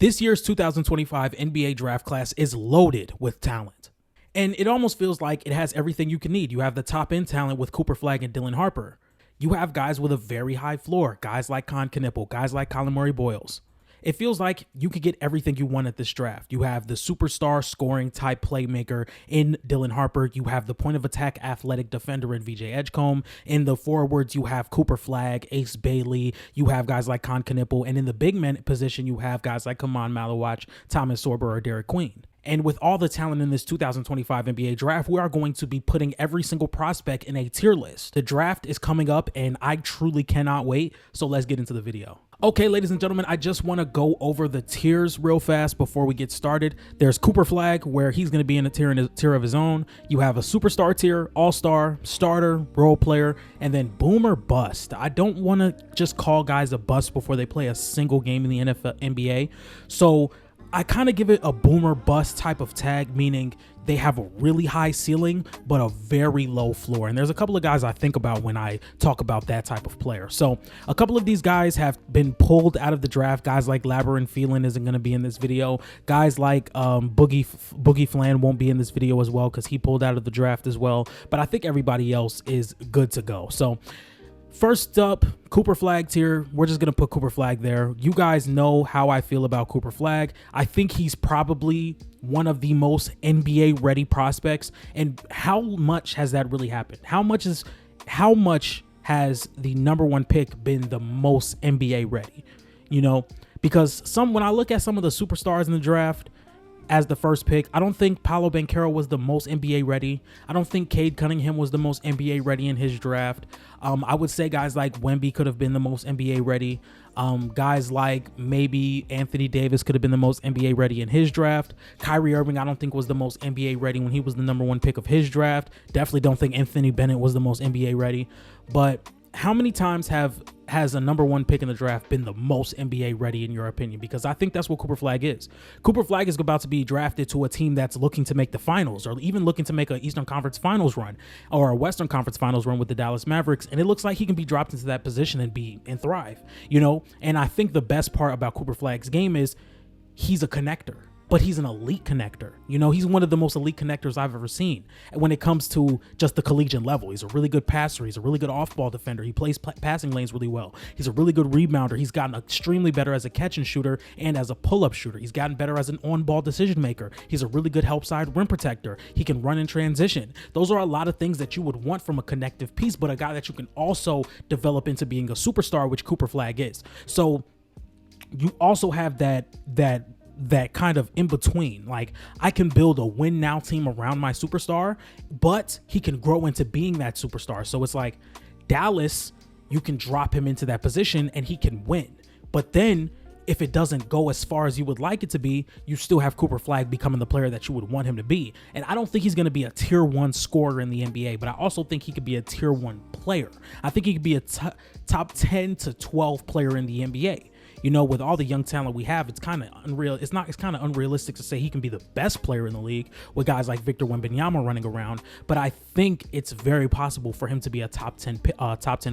This year's 2025 NBA draft class is loaded with talent. And it almost feels like it has everything you can need. You have the top end talent with Cooper Flagg and Dylan Harper. You have guys with a very high floor, guys like Canipple, guys like Colin Murray-Boyles. It feels like you could get everything you want at this draft. You have the superstar scoring type playmaker in Dylan Harper. You have the point of attack athletic defender in VJ Edgecombe. In the forwards, you have Cooper Flagg, Ace Bailey. You have guys like Canipple. And in the big man position, you have guys like Malawatch, Thomas Sorber, or Derrick Queen. And with all the talent in this 2025 NBA draft, we are going to be putting every single prospect in a tier list. The draft is coming up and I truly cannot wait. So let's get into the video. Okay, ladies and gentlemen, I just want to go over the tiers real fast before we get started. There's Cooper Flagg, where he's going to be in a tier of his own. You have a superstar tier, all-star, starter, role player, and then boom or bust. I don't want to just call guys a bust before they play a single game in the NBA. So I kind of give it a boomer bust type of tag, meaning they have a really high ceiling, but a very low floor. And there's a couple of guys I think about when I talk about that type of player. So a couple of these guys have been pulled out of the draft. Guys like Labyrinth Phelan isn't going to be in this video. Guys like Boogie Flan won't be in this video as well because he pulled out of the draft as well. But I think everybody else is good to go. So first up, Cooper Flagg tier. We're just going to put Cooper Flagg there. You guys know how I feel about Cooper Flagg. I think he's probably one of the most NBA ready prospects. And how much has that really happened? How much has the number one pick been the most NBA ready? You know, because when I look at some of the superstars in the draft as the first pick, I don't think Paolo Banchero was the most NBA ready. I don't think Cade Cunningham was the most NBA ready in his draft. I would say guys like Wemby could have been the most NBA ready. Guys like maybe Anthony Davis could have been the most NBA ready in his draft. Kyrie Irving, I don't think was the most NBA ready when he was the number one pick of his draft. Definitely don't think Anthony Bennett was the most NBA ready. But how many times has a number one pick in the draft been the most NBA ready in your opinion? Because I think that's what Cooper Flagg is. Cooper Flagg is about to be drafted to a team that's looking to make the finals, or even looking to make an Eastern Conference Finals run or a Western Conference Finals run with the Dallas Mavericks. And it looks like he can be dropped into that position and thrive, you know? And I think the best part about Cooper Flagg's game is he's a connector. But he's an elite connector. You know, he's one of the most elite connectors I've ever seen. And when it comes to just the collegiate level, he's a really good passer. He's a really good off-ball defender. He plays passing lanes really well. He's a really good rebounder. He's gotten extremely better as a catch and shooter and as a pull-up shooter. He's gotten better as an on-ball decision maker. He's a really good help side rim protector. He can run in transition. Those are a lot of things that you would want from a connective piece, but a guy that you can also develop into being a superstar, which Cooper Flagg is. So you also have that kind of in between. Like, I can build a win now team around my superstar, but he can grow into being that superstar. So it's like Dallas, you can drop him into that position and he can win. But then if it doesn't go as far as you would like it to be, you still have Cooper Flagg becoming the player that you would want him to be. And I don't think he's going to be a tier 1 scorer in the NBA, but I also think he could be a tier 1 player. I think he could be a top 10 to 12 player in the NBA. You know, with all the young talent we have, it's kind of unreal. It's kind of unrealistic to say he can be the best player in the league with guys like Victor Wembanyama running around. But I think it's very possible for him to be a top 10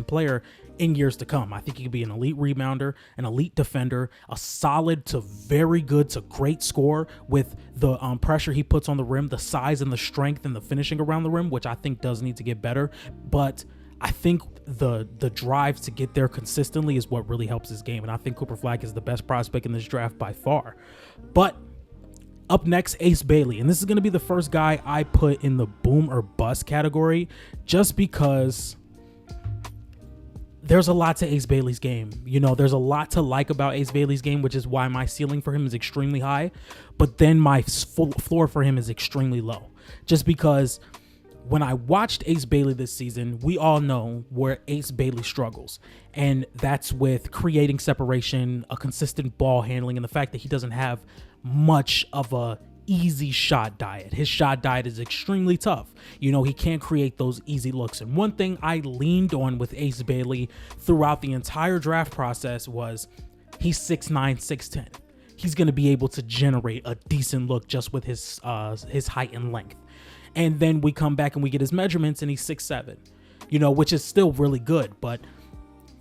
player in years to come. I think he could be an elite rebounder, an elite defender, a solid to very good to great scorer with the pressure he puts on the rim, the size and the strength and the finishing around the rim, which I think does need to get better. But I think the drive to get there consistently is what really helps his game. And I think Cooper Flagg is the best prospect in this draft by far. But up next, Ace Bailey. And this is going to be the first guy I put in the boom or bust category, just because there's a lot to Ace Bailey's game. You know, there's a lot to like about Ace Bailey's game, which is why my ceiling for him is extremely high. But then my floor for him is extremely low, just because when I watched Ace Bailey this season, we all know where Ace Bailey struggles. And that's with creating separation, a consistent ball handling, and the fact that he doesn't have much of a easy shot diet. His shot diet is extremely tough. You know, he can't create those easy looks. And one thing I leaned on with Ace Bailey throughout the entire draft process was he's 6'9", 6'10". He's going to be able to generate a decent look just with his height and length. And then we come back and we get his measurements and he's 6'7", you know, which is still really good, but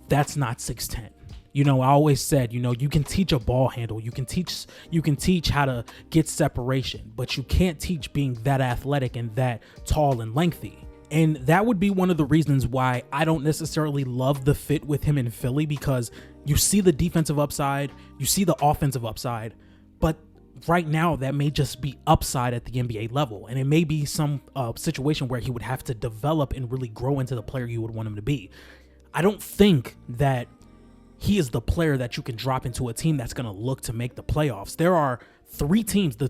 that's not 6'10". You know, I always said, you know, you can teach a ball handle, you can teach how to get separation, but you can't teach being that athletic and that tall and lengthy. And that would be one of the reasons why I don't necessarily love the fit with him in Philly, because you see the defensive upside, you see the offensive upside, but right now that may just be upside at the NBA level. And it may be some situation where he would have to develop and really grow into the player you would want him to be. I don't think that he is the player that you can drop into a team that's going to look to make the playoffs. There are 3 teams. The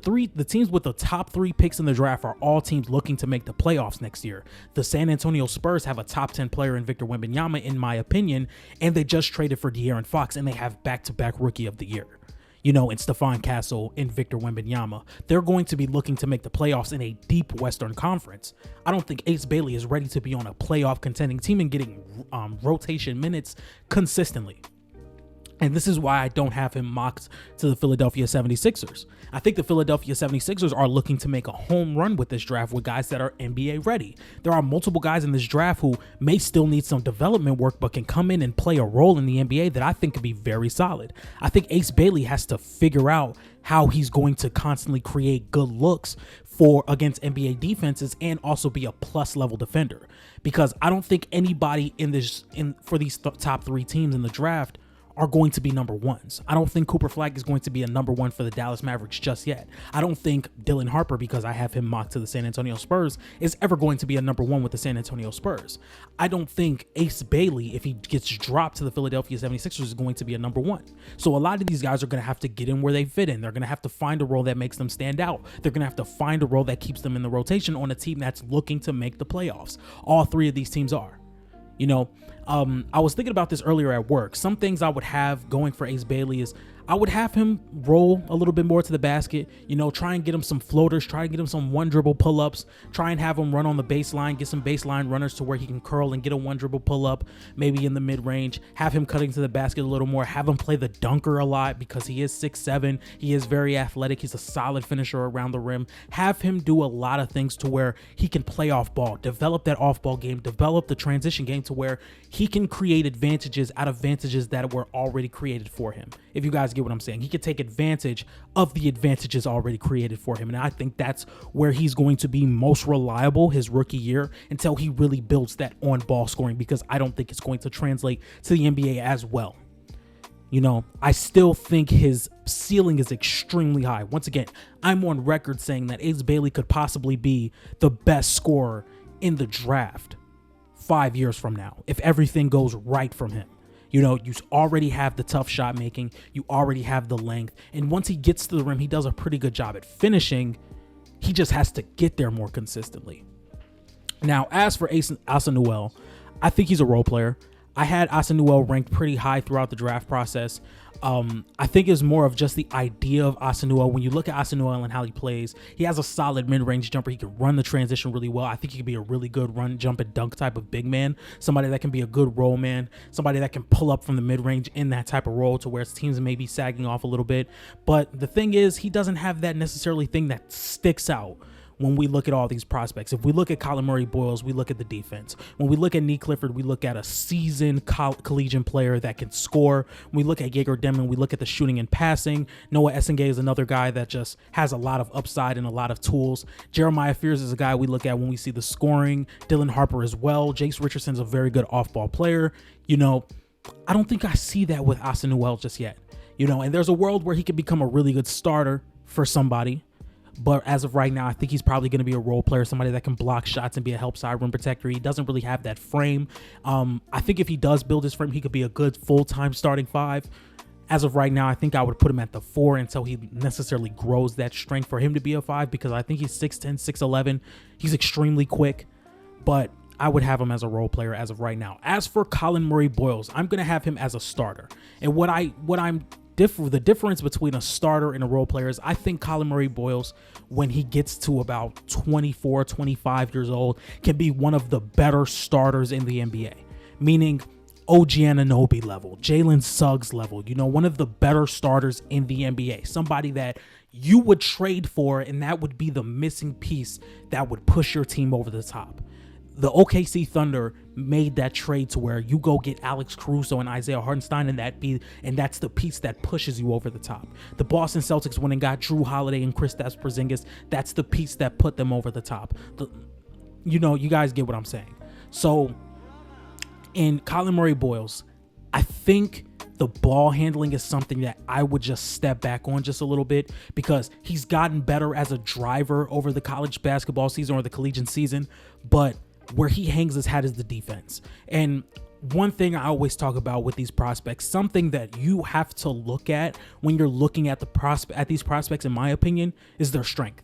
teams with the top 3 picks in the draft are all teams looking to make the playoffs next year. The San Antonio Spurs have a top 10 player in Victor Wembanyama, in my opinion, and they just traded for De'Aaron Fox, and they have back-to-back Rookie of the Year, you know, in Stephon Castle and Victor Wembanyama. They're going to be looking to make the playoffs in a deep Western Conference. I don't think Ace Bailey is ready to be on a playoff contending team and getting rotation minutes consistently. And this is why I don't have him mocked to the Philadelphia 76ers. I think the Philadelphia 76ers are looking to make a home run with this draft with guys that are NBA ready. There are multiple guys in this draft who may still need some development work, but can come in and play a role in the NBA that I think could be very solid. I think Ace Bailey has to figure out how he's going to constantly create good looks for against NBA defenses and also be a plus level defender, because I don't think anybody for these top 3 teams in the draft are going to be number ones. I don't think Cooper Flagg is going to be a number 1 for the Dallas Mavericks just yet. I don't think Dylan Harper, because I have him mocked to the San Antonio Spurs, is ever going to be a number 1 with the San Antonio Spurs. I don't think Ace Bailey, if he gets dropped to the Philadelphia 76ers, is going to be a number 1. So a lot of these guys are going to have to get in where they fit in. They're going to have to find a role that makes them stand out. They're going to have to find a role that keeps them in the rotation on a team that's looking to make the playoffs. All 3 of these teams are. You know, I was thinking about this earlier at work. Some things I would have going for Ace Bailey is I would have him roll a little bit more to the basket, you know, try and get him some floaters, try and get him some 1-dribble pull-ups, try and have him run on the baseline, get some baseline runners to where he can curl and get a 1-dribble pull-up, maybe in the mid-range, have him cutting to the basket a little more, have him play the dunker a lot because he is 6'7", he is very athletic, he's a solid finisher around the rim, have him do a lot of things to where he can play off ball, develop that off-ball game, develop the transition game to where he can create advantages out of advantages that were already created for him. If you guys get what I'm saying, he could take advantage of the advantages already created for him. And I think that's where he's going to be most reliable his rookie year until he really builds that on-ball scoring, because I don't think it's going to translate to the NBA as well. You know, I still think his ceiling is extremely high. Once again, I'm on record saying that Ace Bailey could possibly be the best scorer in the draft 5 years from now if everything goes right from him. You know, you already have the tough shot making, you already have the length, and once he gets to the rim, he does a pretty good job at finishing. He just has to get there more consistently. Now, as for Asa Newell, I think he's a role player. I had Asa Newell ranked pretty high throughout the draft process. I think it's more of just the idea of Asa Newell. When you look at Asa Newell and how he plays, he has a solid mid-range jumper. He can run the transition really well. I think he can be a really good run, jump, and dunk type of big man. Somebody that can be a good roll man. Somebody that can pull up from the mid-range in that type of role to where his teams may be sagging off a little bit. But the thing is, he doesn't have that necessarily thing that sticks out when we look at all these prospects. If we look at Colin Murray-Boyles, we look at the defense. When we look at Nee Clifford, we look at a seasoned collegiate player that can score. When we look at Joerger Demon, we look at the shooting and passing. Noah Essengay is another guy that just has a lot of upside and a lot of tools. Jeremiah Fears is a guy we look at when we see the scoring. Dylan Harper as well. Jace Richardson's a very good off-ball player. You know, I don't think I see that with Asa Newell just yet. You know, and there's a world where he could become a really good starter for somebody. But as of right now, I think he's probably going to be a role player, somebody that can block shots and be a help side rim protector. He doesn't really have that frame. I think if he does build his frame, he could be a good full-time starting 5. As of right now, I think I would put him at the 4 until he necessarily grows that strength for him to be a 5, because I think he's 6'10", 6'11". He's extremely quick, but I would have him as a role player as of right now. As for Colin Murray-Boyles, I'm going to have him as a starter. And the difference between a starter and a role player is I think Colin Murray-Boyles, when he gets to about 24, 25 years old, can be one of the better starters in the NBA, meaning OG Anunoby level, Jalen Suggs level, you know, one of the better starters in the NBA, somebody that you would trade for, and that would be the missing piece that would push your team over the top. the OKC Thunder made that trade to where you go get Alex Caruso and Isaiah Hartenstein, and that's the piece that pushes you over the top. The Boston Celtics went and got Drew Holiday and Kristaps Porzingis. That's the piece that put them over the top. You guys get what I'm saying. So, in Colin Murray-Boyles, I think the ball handling is something that I would just step back on just a little bit, because he's gotten better as a driver over the college basketball season or the collegiate season, but where he hangs his hat is the defense. And one thing I always talk about with these prospects, something that you have to look at when you're looking at these prospects, in my opinion, is their strength.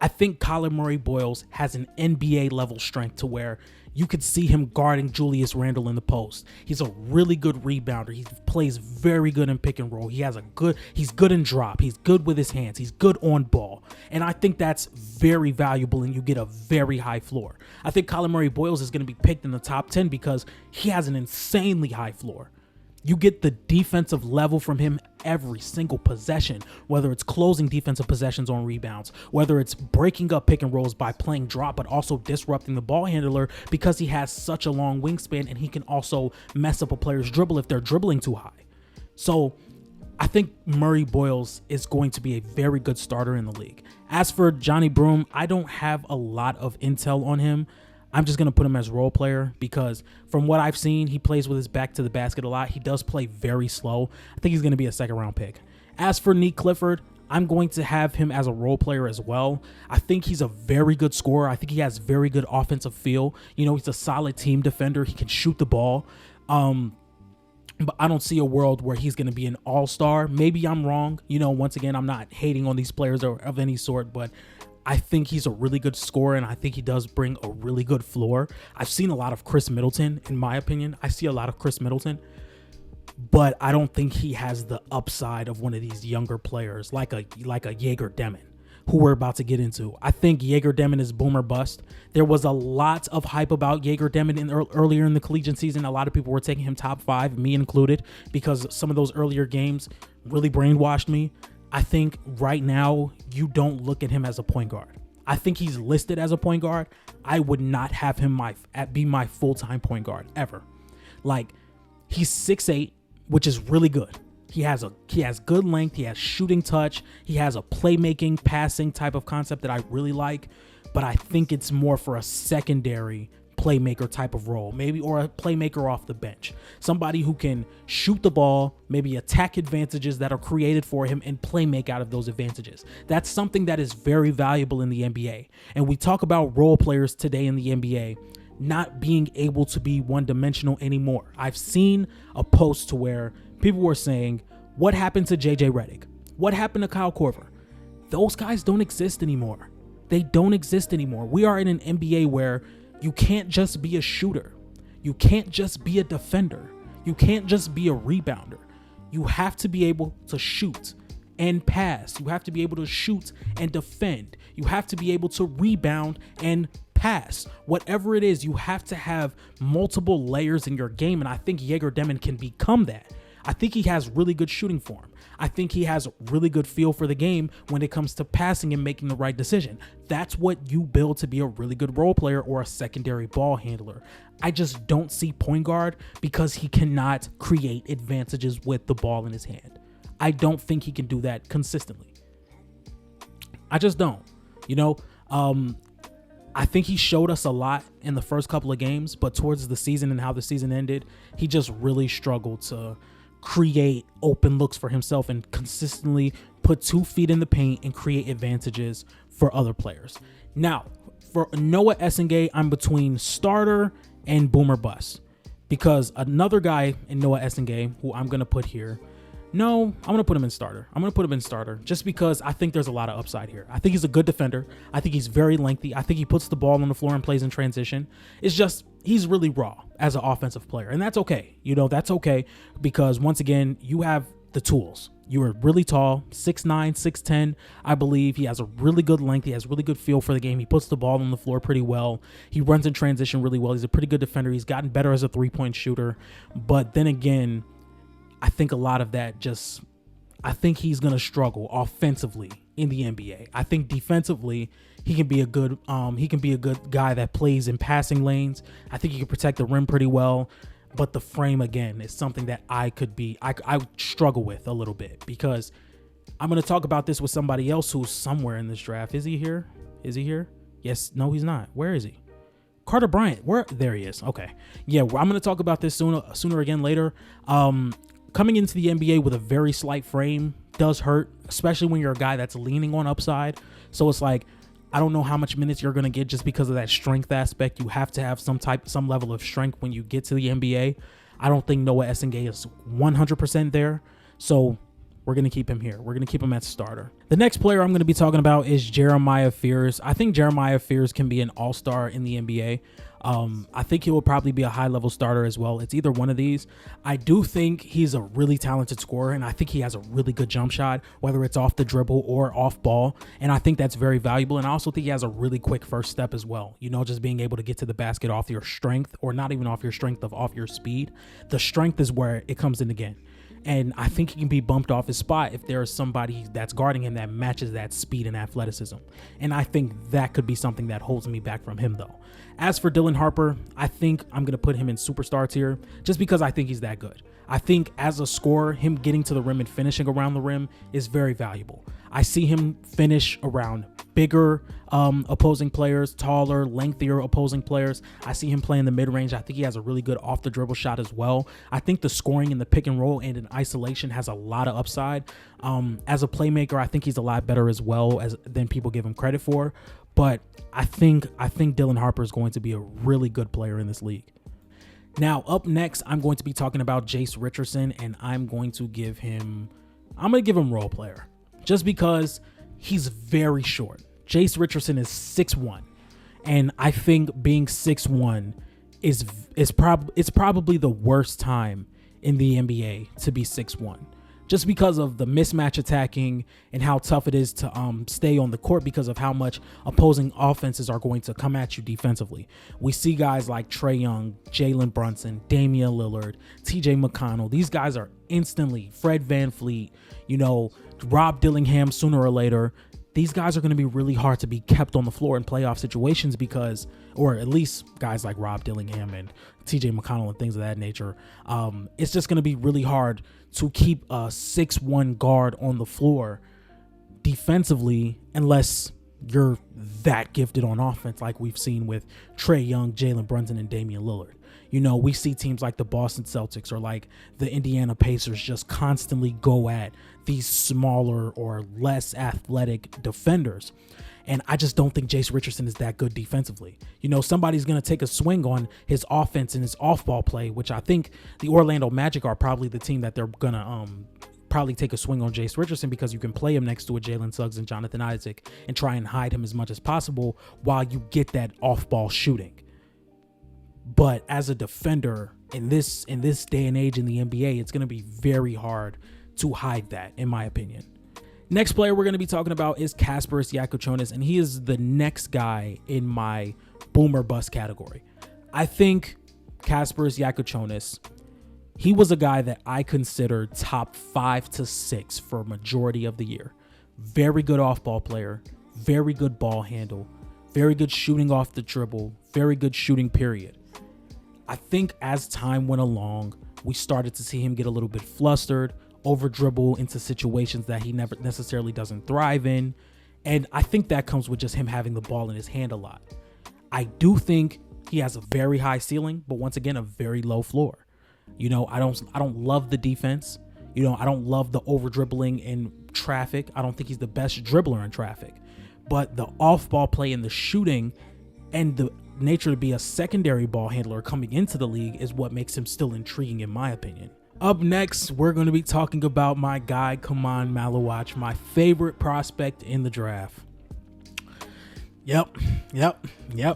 I think Colin Murray-Boyles has an NBA level strength to where you could see him guarding Julius Randle in the post. He's a really good rebounder. He plays very good in pick and roll. He's good in drop. He's good with his hands. He's good on ball. And I think that's very valuable, and you get a very high floor. I think Colin Murray-Boyles is going to be picked in the top 10 because he has an insanely high floor. You get the defensive level from him every single possession, whether it's closing defensive possessions on rebounds, whether it's breaking up pick and rolls by playing drop, but also disrupting the ball handler because he has such a long wingspan, and he can also mess up a player's dribble if they're dribbling too high. So I think Murray-Boyles is going to be a very good starter in the league. As for Johnny Broome, I don't have a lot of intel on him. I'm just going to put him as role player because from what I've seen, he plays with his back to the basket a lot. He does play very slow. I think he's going to be a second round pick. As for Nick Clifford, I'm going to have him as a role player as well. I think he's a very good scorer. I think he has very good offensive feel. He's a solid team defender. He can shoot the ball. But I don't see a world where he's going to be an all-star. Maybe I'm wrong. Once again, I'm not hating on these players of any sort, but I think he's a really good scorer, and I think he does bring a really good floor. I've seen a lot of Chris Middleton, in my opinion. I see a lot of Chris Middleton, but I don't think he has the upside of one of these younger players like a Joerger Demon, who we're about to get into. I think Joerger Demon is boom or bust. There was a lot of hype about Joerger Demon earlier in the collegiate season. A lot of people were taking him top 5, me included, because some of those earlier games really brainwashed me. I think right now you don't look at him as a point guard. I think he's listed as a point guard. I would not have him be my full-time point guard ever. He's 6'8", which is really good. He has good length. He has shooting touch. He has a playmaking, passing type of concept that I really like. But I think it's more for a secondary playmaker type of role, maybe, or a playmaker off the bench. Somebody who can shoot the ball, maybe attack advantages that are created for him and play make out of those advantages. That's something that is very valuable in the NBA. And we talk about role players today in the NBA not being able to be one-dimensional anymore. I've seen a post to where people were saying, what happened to JJ Redick? What happened to Kyle Korver? Those guys don't exist anymore. They don't exist anymore. We are in an NBA where you can't just be a shooter. You can't just be a defender. You can't just be a rebounder. You have to be able to shoot and pass. You have to be able to shoot and defend. You have to be able to rebound and pass. Whatever it is, you have to have multiple layers in your game, and I think Joerger Demon can become that. I think he has really good shooting form. I think he has really good feel for the game when it comes to passing and making the right decision. That's what you build to be a really good role player or a secondary ball handler. I just don't see point guard because he cannot create advantages with the ball in his hand. I don't think he can do that consistently. I just don't. I think he showed us a lot in the first couple of games, but towards the season and how the season ended, he just really struggled to create open looks for himself and consistently put 2 feet in the paint and create advantages for other players. Now, for Noah Essengate, I'm between starter and boomer bust, because another guy in Noah Essengate, who I'm going to put here, no, I'm going to put him in starter. I'm going to put him in starter just because I think there's a lot of upside here. I think he's a good defender. I think he's very lengthy. I think he puts the ball on the floor and plays in transition. It's just he's really raw as an offensive player, and that's okay. That's okay because, once again, you have the tools. You are really tall, 6'9", 6'10", I believe. He has a really good length. He has really good feel for the game. He puts the ball on the floor pretty well. He runs in transition really well. He's a pretty good defender. He's gotten better as a three-point shooter. But then again, I think a lot of that just, I think he's going to struggle offensively in the NBA. I think defensively, he can be a good guy that plays in passing lanes. I think he can protect the rim pretty well. But the frame, again, is something that I struggle with a little bit, because I'm going to talk about this with somebody else who's somewhere in this draft. Is he here? Yes. No, he's not. Where is he? Carter Bryant. There he is. Okay. Yeah, I'm going to talk about this sooner again later. Coming into the NBA with a very slight frame does hurt, especially when you're a guy that's leaning on upside. So it's like, I don't know how much minutes you're going to get just because of that strength aspect. You have to have some level of strength when you get to the NBA. I don't think Noah Essengay is 100% there. So we're going to keep him here. We're going to keep him at starter. The next player I'm going to be talking about is Jeremiah Fears. I think Jeremiah Fears can be an all-star in the NBA. I think he will probably be a high-level starter as well. It's either one of these. I do think he's a really talented scorer, and I think he has a really good jump shot, whether it's off the dribble or off ball, and I think that's very valuable. And I also think he has a really quick first step as well. You know, just being able to get to the basket off your strength, or not even off your strength, off your speed. The strength is where it comes in again. And I think he can be bumped off his spot if there is somebody that's guarding him that matches that speed and athleticism. And I think that could be something that holds me back from him, though. As for Dylan Harper, I think I'm going to put him in superstar tier just because I think he's that good. I think as a scorer, him getting to the rim and finishing around the rim is very valuable. I see him finish around bigger opposing players, taller, lengthier opposing players. I see him play in the mid-range. I think he has a really good off-the-dribble shot as well. I think the scoring in the pick and roll and in isolation has a lot of upside. As a playmaker, I think he's a lot better as well than people give him credit for. But I think Dylan Harper is going to be a really good player in this league. Now, up next, I'm going to be talking about Jace Richardson, and I'm going to give him role player just because he's very short. Jace Richardson is 6'1", and I think being 6'1" is probably the worst time in the NBA to be 6'1", just because of the mismatch attacking and how tough it is to stay on the court because of how much opposing offenses are going to come at you defensively. We see guys like Trae Young, Jalen Brunson, Damian Lillard, TJ McConnell. These guys are instantly Fred VanVleet, Rob Dillingham sooner or later. These guys are going to be really hard to be kept on the floor in playoff situations because, or at least guys like Rob Dillingham and TJ McConnell and things of that nature. It's just going to be really hard to keep a 6'1" guard on the floor defensively unless you're that gifted on offense like we've seen with Trae Young, Jalen Brunson, and Damian Lillard. We see teams like the Boston Celtics or like the Indiana Pacers just constantly go at these smaller or less athletic defenders. And I just don't think Jace Richardson is that good defensively. Somebody's going to take a swing on his offense and his off-ball play, which I think the Orlando Magic are probably the team that they're going to probably take a swing on Jace Richardson because you can play him next to a Jalen Suggs and Jonathan Isaac and try and hide him as much as possible while you get that off-ball shooting. But as a defender in this day and age in the NBA, it's going to be very hard to hide that, in my opinion. Next player we're going to be talking about is Casper Yakonis, and he is the next guy in my boomer bust category. I think Casper Yakonis, he was a guy that I considered top 5 to 6 for a majority of the year. Very good off-ball player, very good ball handle, very good shooting off the dribble, very good shooting period. I think as time went along, we started to see him get a little bit flustered, over dribble into situations that he never necessarily doesn't thrive in. And I think that comes with just him having the ball in his hand a lot. I do think he has a very high ceiling, but once again, a very low floor. I don't love the defense. I don't love the over dribbling in traffic. I don't think he's the best dribbler in traffic, but the off ball play and the shooting and the nature to be a secondary ball handler coming into the league is what makes him still intriguing in my opinion. Up next, we're going to be talking about my guy, Colin Malawatch, my favorite prospect in the draft. Yep.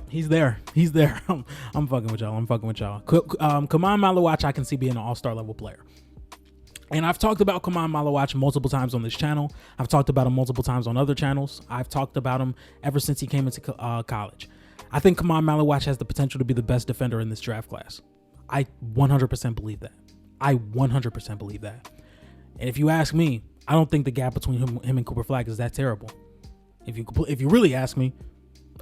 He's there. I'm fucking with y'all. Colin Malawatch, I can see being an all-star level player. And I've talked about Colin Malawatch multiple times on this channel. I've talked about him multiple times on other channels. I've talked about him ever since he came into college. I think Colin Malawatch has the potential to be the best defender in this draft class. I 100% believe that. And if you ask me, I don't think the gap between him and Cooper Flagg is that terrible. If you really ask me,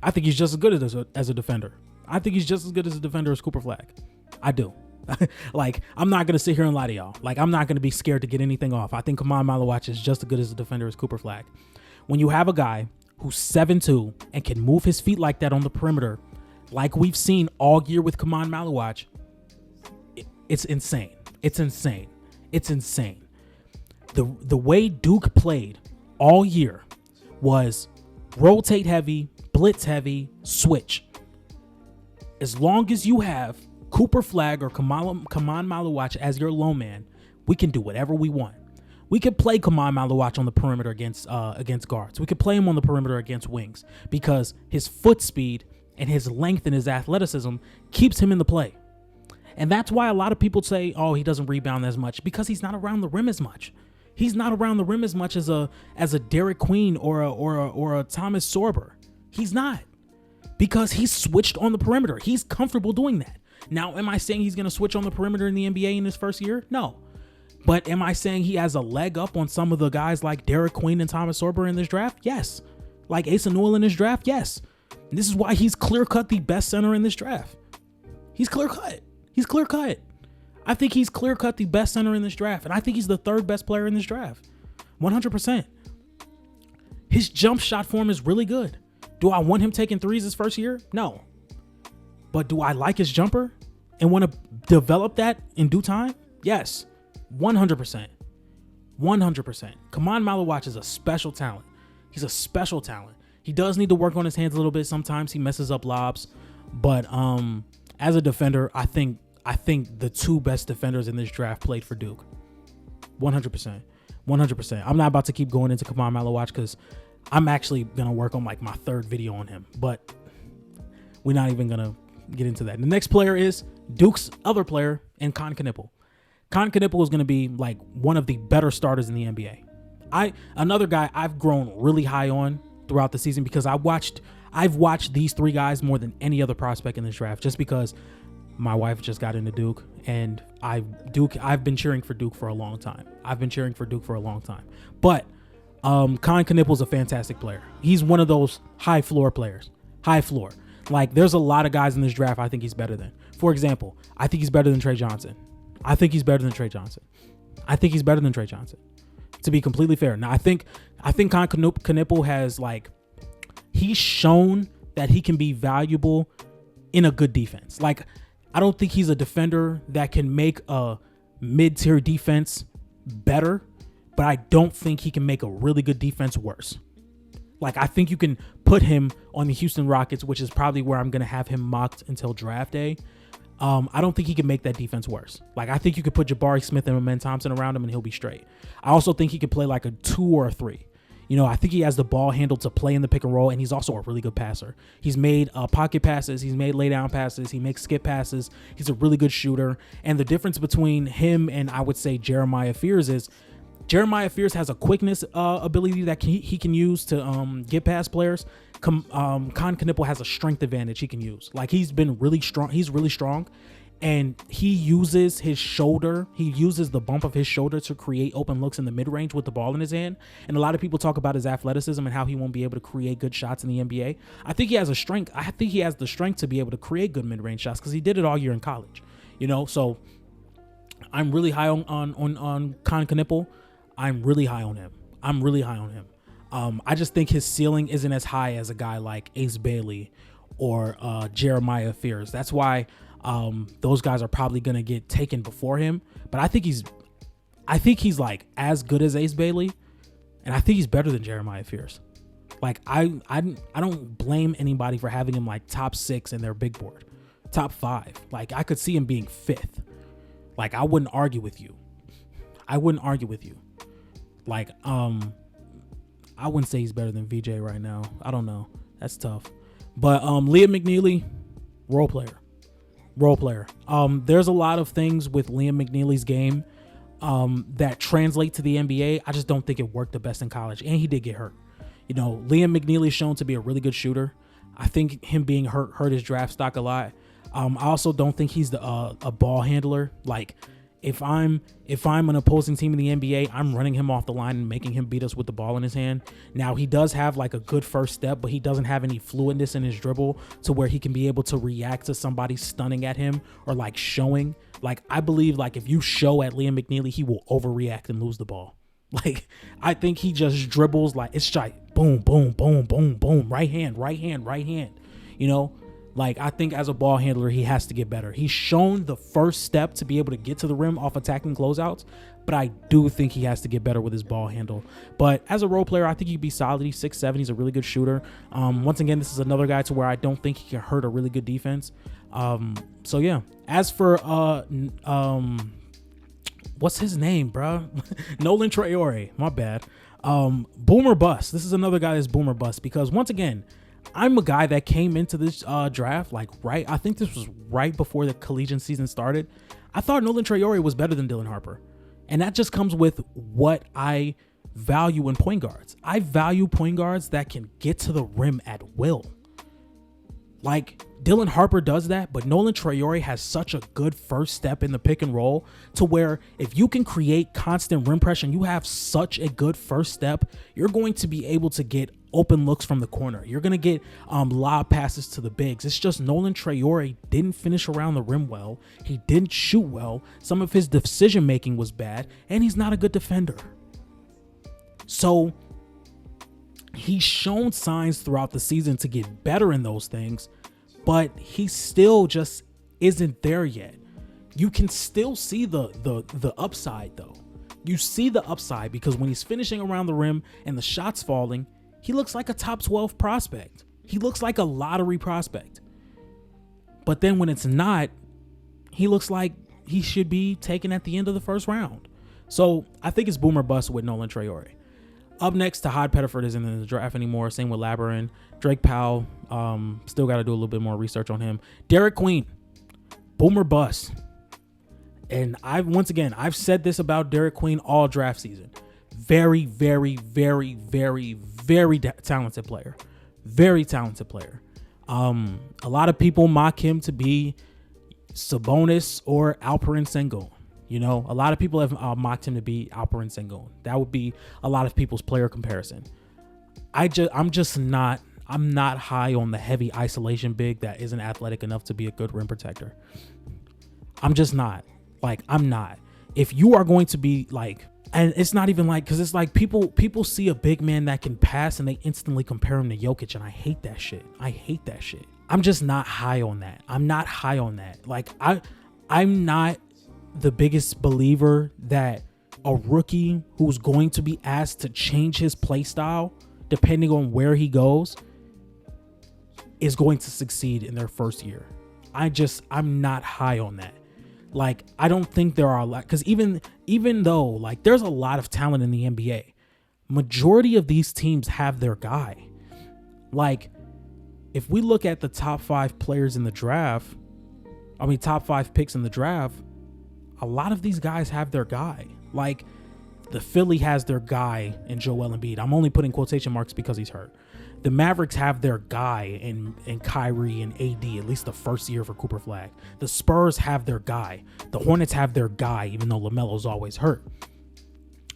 I think he's just as good as a defender. I think he's just as good as a defender as Cooper Flagg. I do. Like, I'm not going to sit here and lie to y'all. Like, I'm not going to be scared to get anything off. I think Malawatch is just as good as a defender as Cooper Flagg. When you have a guy who's 7'2" and can move his feet like that on the perimeter, like we've seen all year with Malawatch, it's insane. It's insane. It's insane. The way Duke played all year was rotate heavy, blitz heavy, switch. As long as you have Cooper Flagg or Kaman Malawatch as your low man, we can do whatever we want. We could play Kaman Malawatch on the perimeter against guards. We could play him on the perimeter against wings because his foot speed and his length and his athleticism keeps him in the play. And that's why a lot of people say, oh, he doesn't rebound as much, because he's not around the rim as much. He's not around the rim as much as a Derrick Queen or a Thomas Sorber. He's not, because he's switched on the perimeter. He's comfortable doing that. Now, am I saying he's going to switch on the perimeter in the NBA in his first year? No. But am I saying he has a leg up on some of the guys like Derrick Queen and Thomas Sorber in this draft? Yes. Like Asa Newell in this draft? Yes. And this is why he's clear-cut the best center in this draft. He's clear-cut. He's clear-cut. I think he's clear-cut the best center in this draft. And I think he's the third best player in this draft. 100%. His jump shot form is really good. Do I want him taking threes his first year? No. But do I like his jumper and want to develop that in due time? Yes. 100%. 100%. Kaman Malawatch is a special talent. He's a special talent. He does need to work on his hands a little bit. Sometimes he messes up lobs. But as a defender, I think the two best defenders in this draft played for Duke. 100%. 100%. I'm not about to keep going into Kaman Malawatch because I'm actually going to work on like my third video on him. But we're not even going to get into that. The next player is Duke's other player, and Canipple. Canipple is going to be like one of the better starters in the NBA. Another guy I've grown really high on throughout the season because I've watched these three guys more than any other prospect in this draft, just because my wife just got into Duke, and I've been cheering for Duke for a long time. But Canipple is a fantastic player. He's one of those high floor players. High floor. Like, there's a lot of guys in this draft I think he's better than. For example, I think he's better than Trey Johnson. To be completely fair. Now, I think Canipple has, like, he's shown that he can be valuable in a good defense. Like, I don't think he's a defender that can make a mid-tier defense better, but I don't think he can make a really good defense worse. Like, I think you can put him on the Houston Rockets, which is probably where I'm going to have him mocked until draft day. I don't think he can make that defense worse. Like, I think you could put Jabari Smith and Amen Thompson around him and he'll be straight. I also think he could play like a 2 or a 3. You know, I think he has the ball handled to play in the pick and roll, and he's also a really good passer. He's made pocket passes. He's made lay down passes. He makes skip passes. He's a really good shooter. And the difference between him and, I would say, Jeremiah Fears is Jeremiah Fears has a quickness ability that he can use to get past players. Canipple has a strength advantage he can use. Like, he's been really strong. He's really strong. And he uses his shoulder. He uses the bump of his shoulder to create open looks in the mid-range with the ball in his hand. And a lot of people talk about his athleticism and how he won't be able to create good shots in the NBA. I think he has a strength. I think he has the strength to be able to create good mid-range shots because he did it all year in college. You know, so I'm really high on Canipple. I'm really high on him. I just think his ceiling isn't as high as a guy like Ace Bailey or Jeremiah Fears. That's why those guys are probably going to get taken before him. But I think he's like as good as Ace Bailey, and I think he's better than Jeremiah Fears. Like, I don't blame anybody for having him like top 6 in their big board, top 5. Like, I could see him being 5th. Like, I wouldn't argue with you. Like, I wouldn't say he's better than VJ right now. I don't know. That's tough. But Liam McNeely, role player. There's a lot of things with Liam McNeely's game that translate to the NBA. I just don't think it worked the best in college, and he did get hurt. You know, Liam McNeely is shown to be a really good shooter. I think him being hurt his draft stock a lot. I also don't think he's a ball handler. Like, if I'm an opposing team in the NBA, I'm running him off the line and making him beat us with the ball in his hand. Now, he does have like a good first step, but he doesn't have any fluidness in his dribble to where he can be able to react to somebody stunning at him or like showing. Like, I believe like if you show at Liam McNeely, he will overreact and lose the ball. Like, I think he just dribbles like it's like boom, boom, boom, boom, boom, right hand, right hand, right hand. You know, like, I think as a ball handler, he has to get better. He's shown the first step to be able to get to the rim off attacking closeouts, but I do think he has to get better with his ball handle. But as a role player, I think he'd be solid. He's 6'7". He's a really good shooter. Once again, this is another guy to where I don't think he can hurt a really good defense. So yeah. As for what's his name, bro? Nolan Traore. My bad. Boomer bust. This is another guy that's boomer bust because once again, I'm a guy that came into this draft like I think this was right before the collegiate season started. I thought Nolan Traore was better than Dylan Harper. And that just comes with what I value in point guards. I value point guards that can get to the rim at will. Like, Dylan Harper does that, but Nolan Traore has such a good first step in the pick and roll to where if you can create constant rim pressure and you have such a good first step, you're going to be able to get open looks from the corner. You're going to get lob passes to the bigs. It's just Nolan Traore didn't finish around the rim well. He didn't shoot well. Some of his decision making was bad, and he's not a good defender. So he's shown signs throughout the season to get better in those things, but he still just isn't there yet. You can still see the upside though. You see the upside because when he's finishing around the rim and the shots falling, he looks like a top 12 prospect. He looks like a lottery prospect. But then when it's not, he looks like he should be taken at the end of the first round. So I think it's boomer bust with Nolan Traore. Up next, Tahad Pettiford isn't in the draft anymore. Same with Labyrinth. Drake Powell, still got to do a little bit more research on him. Derrick Queen, boomer bust. And I've said this about Derrick Queen all draft season. Very, very, very, very, very talented player. Very talented player. A lot of people mock him to be Sabonis or Alperen Sengun. You know, a lot of people have mocked him to be Alperen Sengun. That would be a lot of people's player comparison. I'm not high on the heavy isolation big that isn't athletic enough to be a good rim protector. I'm just not. Like, I'm not. If you are going to be like, and it's not even like, because it's like people see a big man that can pass and they instantly compare him to Jokic, and I hate that shit. I'm just not high on that. I'm not high on that. Like, I'm not the biggest believer that a rookie who's going to be asked to change his play style depending on where he goes is going to succeed in their first year. I'm not high on that. Like, I don't think there are a lot, because even though like there's a lot of talent in the NBA, majority of these teams have their guy. Like, if we look at the top 5 players in the draft, top 5 picks in the draft, a lot of these guys have their guy. Like, the Philly has their guy in Joel Embiid. I'm only putting quotation marks because he's hurt. The Mavericks have their guy in Kyrie and AD, at least the first year for Cooper Flagg. The Spurs have their guy. The Hornets have their guy, even though LaMelo's always hurt.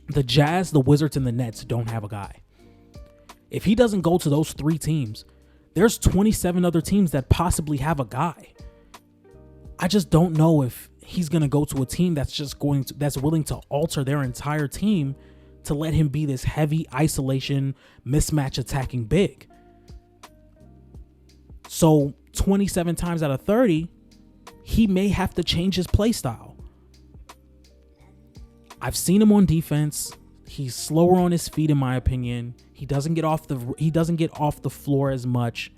The Jazz, the Wizards, and the Nets don't have a guy. If he doesn't go to those 3 teams, there's 27 other teams that possibly have a guy. I just don't know if he's going to go to a team that's willing to alter their entire team to let him be this heavy isolation mismatch attacking big. So 27 times out of 30, he may have to change his play style. I've seen him on defense. He's slower on his feet, in my opinion. He doesn't get off the floor as much.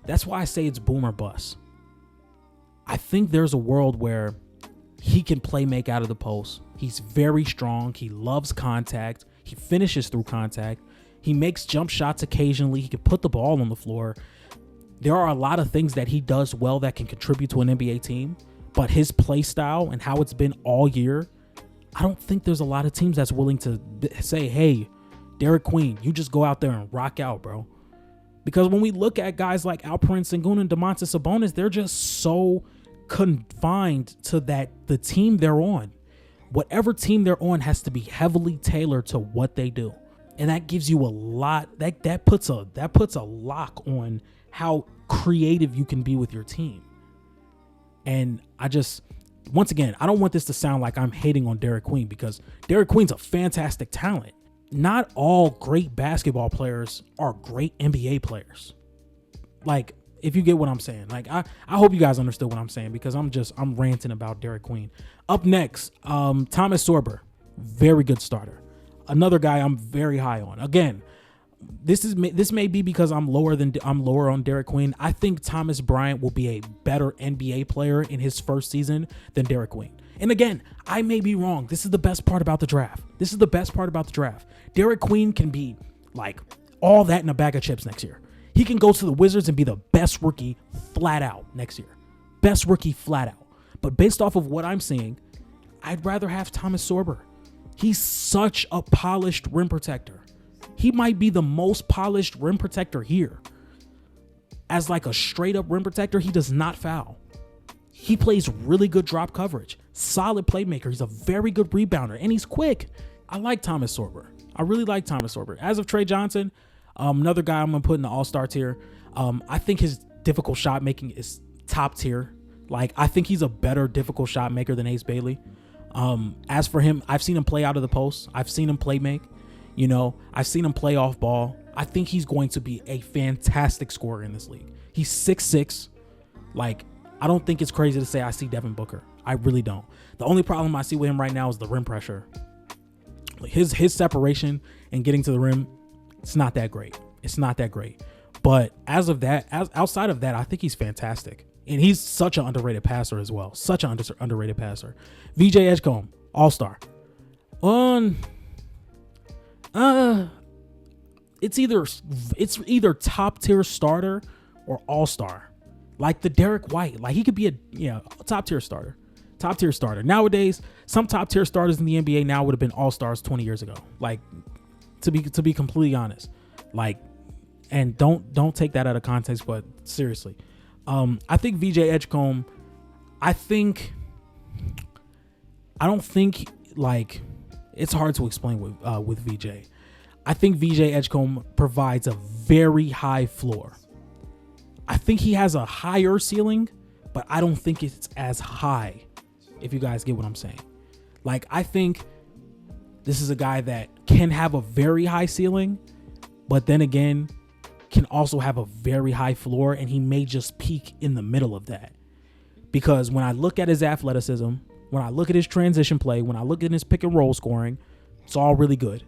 That's why I say it's boomer bust. I think there's a world where he can make out of the post. He's very strong. He loves contact. He finishes through contact. He makes jump shots occasionally. He can put the ball on the floor. There are a lot of things that he does well that can contribute to an NBA team, but his play style and how it's been all year, I don't think there's a lot of teams that's willing to say, hey, Derrick Queen, you just go out there and rock out, bro. Because when we look at guys like Alperen Sengun and Domantas Sabonis, they're just so confined to the team they're on. Whatever team they're on has to be heavily tailored to what they do. And that gives you a lot, that puts a lock on how creative you can be with your team. And once again, I don't want this to sound like I'm hating on Derrick Queen, because Derrick Queen's a fantastic talent. Not all great basketball players are great NBA players. Like, if you get what I'm saying. Like, I hope you guys understood what I'm saying, because I'm ranting about Derrick Queen. Up next, Thomas Sorber, very good starter. Another guy I'm very high on. Again, this may be because I'm lower on Derrick Queen. I think Thomas Bryant will be a better NBA player in his first season than Derrick Queen. And again, I may be wrong. This is the best part about the draft. Derrick Queen can be like all that in a bag of chips next year. He can go to the Wizards and be the best rookie flat out next year. Best rookie flat out. But based off of what I'm seeing, I'd rather have Thomas Sorber. He's such a polished rim protector. He might be the most polished rim protector here. As like a straight up rim protector, he does not foul. He plays really good drop coverage. Solid playmaker. He's a very good rebounder, and he's quick. I like Thomas Sorber. I really like Thomas Sorber. As of Trey Johnson, another guy I'm going to put in the all-star tier. I think his difficult shot making is top tier. Like, I think he's a better difficult shot maker than Ace Bailey. As for him, I've seen him play out of the post. I've seen him play make. I've seen him play off ball. I think he's going to be a fantastic scorer in this league. He's 6'6". Like, I don't think it's crazy to say I see Devin Booker. I really don't. The only problem I see with him right now is the rim pressure. His separation and getting to the rim, it's not that great. But outside of that, I think he's fantastic. And he's such an underrated passer as well. Such an underrated passer. VJ Edgecombe, all-star. It's either top tier starter or all-star. Like the Derrick White. Like, he could be a top tier starter. Top tier starter. Nowadays, some top tier starters in the NBA now would have been all-stars 20 years ago. Like, to be completely honest. Like, and don't take that out of context, but seriously. I think VJ Edgecombe, I don't think, like, it's hard to explain with VJ. I think VJ Edgecombe provides a very high floor. I think he has a higher ceiling, but I don't think it's as high, if you guys get what I'm saying. Like, I think this is a guy that can have a very high ceiling, but then again, can also have a very high floor, and he may just peak in the middle of that. Because when I look at his athleticism, when I look at his transition play, when I look at his pick and roll scoring, it's all really good.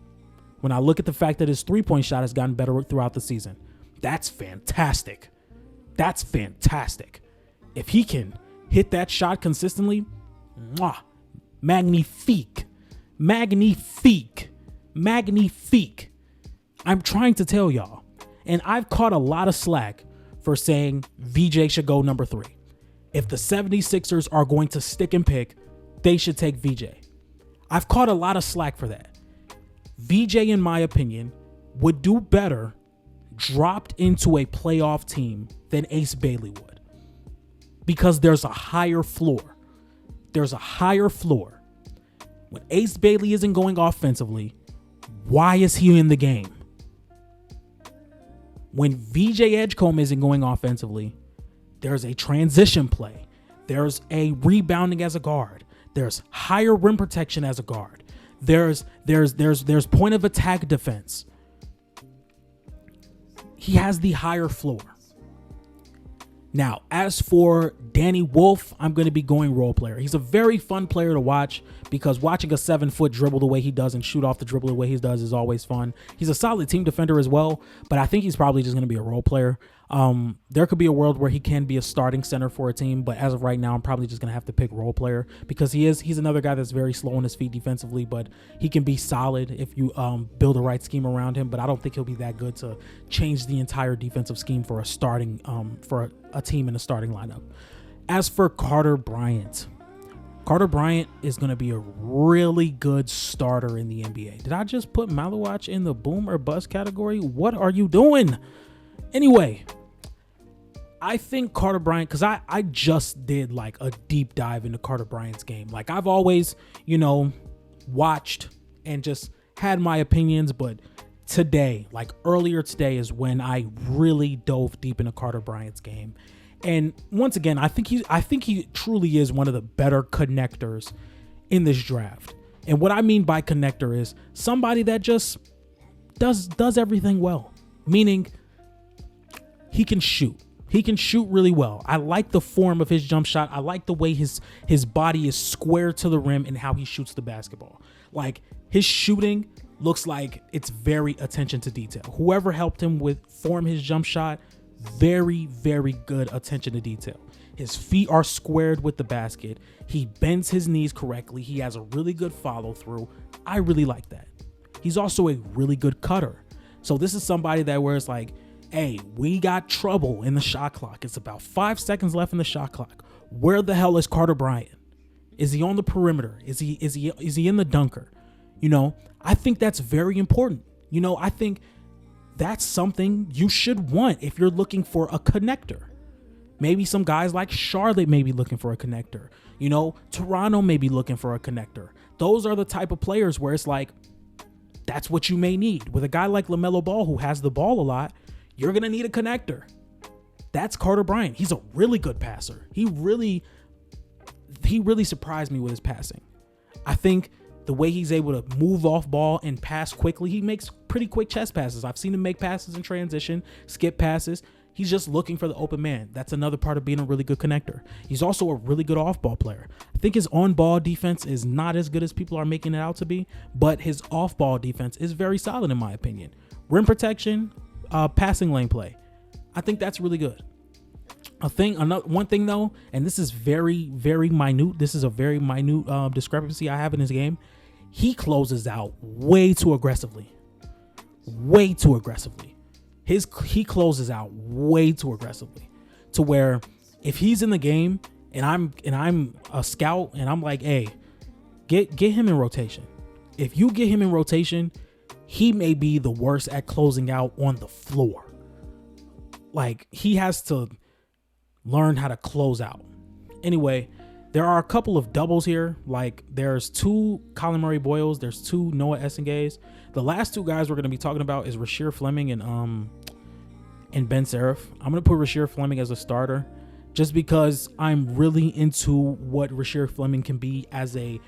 When I look at the fact that his three-point shot has gotten better throughout the season, that's fantastic. That's fantastic. If he can hit that shot consistently, magnifique. Magnifique. Magnifique. I'm trying to tell y'all. And I've caught a lot of slack for saying VJ should go number 3. If the 76ers are going to stick and pick, they should take VJ. I've caught a lot of slack for that. VJ, in my opinion, would do better dropped into a playoff team than Ace Bailey would. Because there's a higher floor. There's a higher floor. When Ace Bailey isn't going offensively, why is he in the game? When VJ Edgecombe isn't going offensively, there's a transition play. There's a rebounding as a guard. There's higher rim protection as a guard. There's point of attack defense. He has the higher floor. Now, as for Danny Wolf, I'm going to be going role player. He's a very fun player to watch because watching a 7-foot dribble the way he does and shoot off the dribble the way he does is always fun. He's a solid team defender as well, but I think he's probably just going to be a role player. There could be a world where he can be a starting center for a team, but as of right now, I'm probably just going to have to pick role player because he's another guy that's very slow on his feet defensively, but he can be solid if you build the right scheme around him, but I don't think he'll be that good to change the entire defensive scheme for a starting for a team in the starting lineup. As for Carter Bryant is going to be a really good starter in the NBA. Did I just put Malawatch in the boom or bust category? What are you doing? Anyway, I think Carter Bryant, because I just did like a deep dive into Carter Bryant's game. Like I've always, watched and just had my opinions, but today, like earlier today, is when I really dove deep into Carter Bryant's game. And once again, I think he truly is one of the better connectors in this draft. And what I mean by connector is somebody that just does everything well. Meaning he can shoot. He can shoot really well. I like the form of his jump shot. I like the way his body is square to the rim and how he shoots the basketball. Like his shooting looks like it's very attention to detail. Whoever helped him form his jump shot, very, very good attention to detail. His feet are squared with the basket. He bends his knees correctly. He has a really good follow through. I really like that. He's also a really good cutter. So this is somebody that where it's like, hey, we got trouble in the shot clock. It's about 5 seconds left in the shot clock. Where the hell is Carter Bryant? Is he on the perimeter? Is he in the dunker? I think that's very important. I think that's something you should want if you're looking for a connector. Maybe some guys like Charlotte may be looking for a connector. Toronto may be looking for a connector. Those are the type of players where it's like, that's what you may need. With a guy like LaMelo Ball who has the ball a lot, you're going to need a connector. That's Carter Bryant. He's a really good passer. He really surprised me with his passing. I think the way he's able to move off ball and pass quickly, he makes pretty quick chest passes. I've seen him make passes in transition, skip passes. He's just looking for the open man. That's another part of being a really good connector. He's also a really good off-ball player. I think his on-ball defense is not as good as people are making it out to be, but his off-ball defense is very solid in my opinion. Rim protection, passing lane play. I think that's really good. One thing though, and this is very, very minute. This is a very minute discrepancy I have in his game. He closes out way too aggressively. He closes out way too aggressively to where if he's in the game and I'm a scout and I'm like, hey, get him in rotation. If you get him in rotation, he may be the worst at closing out on the floor. Like he has to learn how to close out. Anyway, there are a couple of doubles here. Like there's 2 Colin Murray-Boyles, there's 2 Noah Essengays. The last 2 guys we're going to be talking about is Rasheer Fleming and Ben Seraph. I'm going to put Rasheer Fleming as a starter just because I'm really into what Rasheer Fleming can be as a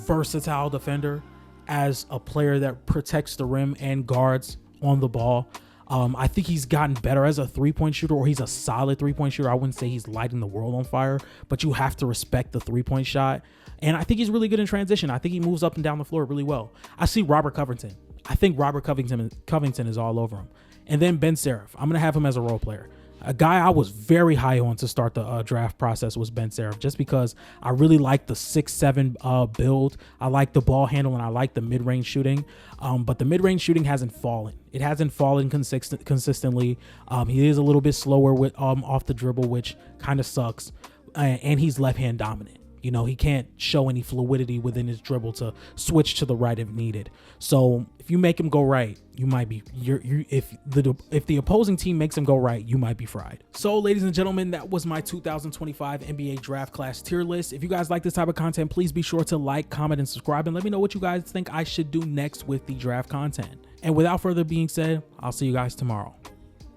versatile defender, as a player that protects the rim and guards on the ball. I think he's gotten better as a 3-point shooter, or he's a solid 3-point shooter. I wouldn't say he's lighting the world on fire, but you have to respect the 3-point shot. And I think he's really good in transition. I think he moves up and down the floor really well. I see Robert Covington. I think Robert Covington is all over him. And then Ben Seraph. I'm going to have him as a role player. A guy I was very high on to start the draft process was Ben Seraph, just because I really like the 6'7" build. I like the ball handle and I like the mid-range shooting. But the mid-range shooting hasn't fallen. It hasn't fallen consistently. He is a little bit slower with off the dribble, which kind of sucks. And he's left-hand dominant. He can't show any fluidity within his dribble to switch to the right if needed. So if you make him go right, you might be if the opposing team makes him go right, you might be fried. So ladies and gentlemen, that was my 2025 NBA draft class tier list. If you guys like this type of content, please be sure to like, comment, and subscribe, and let me know what you guys think I should do next with the draft content. And without further being said, I'll see you guys tomorrow.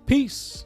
Peace.